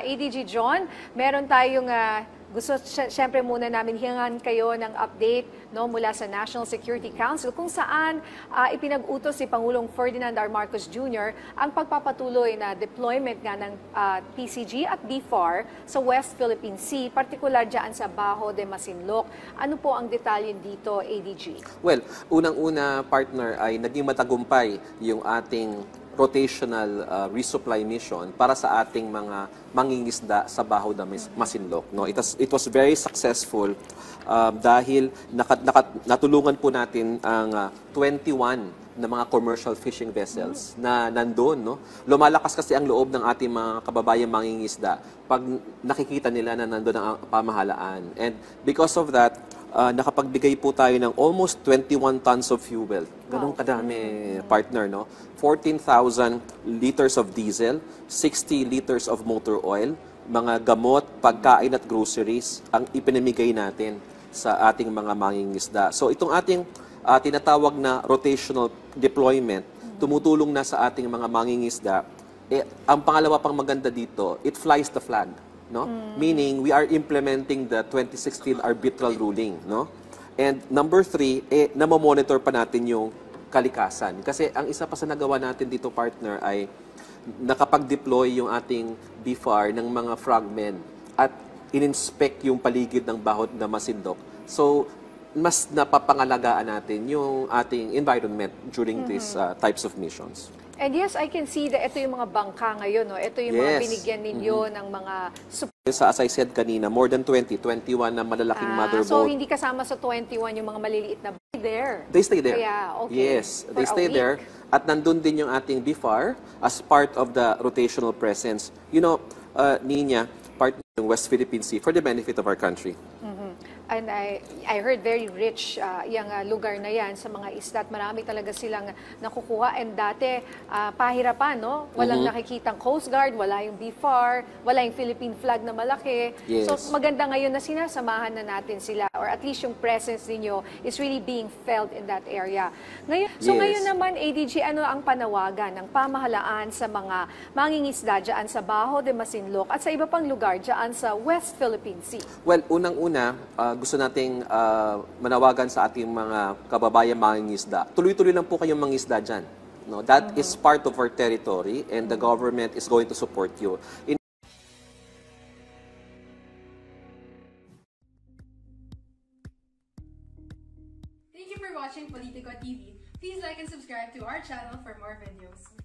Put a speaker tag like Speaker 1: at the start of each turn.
Speaker 1: ADG John, meron tayong gusto siyempre muna namin hingan kayo ng update no, mula sa National Security Council kung saan ipinag-utos si Pangulong Ferdinand R. Marcos Jr. ang pagpapatuloy na deployment nga ng PCG at BFAR sa West Philippine Sea, partikular dyan sa Bajo de Masinloc. Ano po ang detalye dito, ADG?
Speaker 2: Well, unang-una, partner, ay naging matagumpay yung ating rotational resupply mission para sa ating mga mangingisda sa Bajo de Masinloc. No? It was very successful dahil natulungan po natin ang 21 na mga commercial fishing vessels na nandoon. No? Lumalakas kasi ang loob ng ating mga kababayang mangingisda pag nakikita nila na nandoon ang pamahalaan. And because of that, nakapagbigay po tayo ng almost 21 tons of fuel. Ganun kadami, partner, no? 14,000 liters of diesel, 60 liters of motor oil, mga gamot, pagkain at groceries ang ipinamigay natin sa ating mga mangingisda. So itong ating tinatawag na rotational deployment, tumutulong na sa ating mga mangingisda. Ang pangalawa pang maganda dito, it flies the flag. No? Meaning, we are implementing the 2016 arbitral ruling. No? And number 3, namomonitor pa natin yung kalikasan. Kasi ang isa pa sa nagawa natin dito, partner, ay nakapag-deploy yung ating BFAR ng mga frogmen at in-inspect yung paligid ng Bajo de Masinloc. So, mas napapangalagaan natin yung ating environment during these types of missions.
Speaker 1: And yes, I can see that ito yung mga bangka ngayon. No? Ito yung mga binigyan ninyo ng mga support.
Speaker 2: As I said kanina, more than 21 na malalaking mother boat.
Speaker 1: So, hindi kasama sa 21 yung mga maliliit na there.
Speaker 2: They stay there.
Speaker 1: Kaya, okay.
Speaker 2: Yes, they stay there. At nandun din yung ating BFAR as part of the rotational presence. You know, Nina, part ng West Philippine Sea for the benefit of our country.
Speaker 1: And I heard very rich yung lugar na yan sa mga isda at marami talaga silang nakukuha. And dati, pahirapan, no? Walang nakikitang Coast Guard, wala yung BFAR, wala yung Philippine flag na malaki.
Speaker 2: Yes.
Speaker 1: So maganda ngayon na sinasamahan na natin sila, or at least yung presence ninyo is really being felt in that area. Ngayon, so ngayon naman, ADG, ano ang panawagan ng pamahalaan sa mga mangingisda dyan sa Bajo de Masinloc at sa iba pang lugar dyan sa West Philippine Sea?
Speaker 2: Well, unang-una, gusto nating manawagan sa ating mga kababayan mangingisda. Tuloy-tuloy lang po kayong mangisda dyan. No? That is part of our territory and the government is going to support you.
Speaker 3: Thank you for watching Politico TV. Please like and subscribe to our channel for more videos.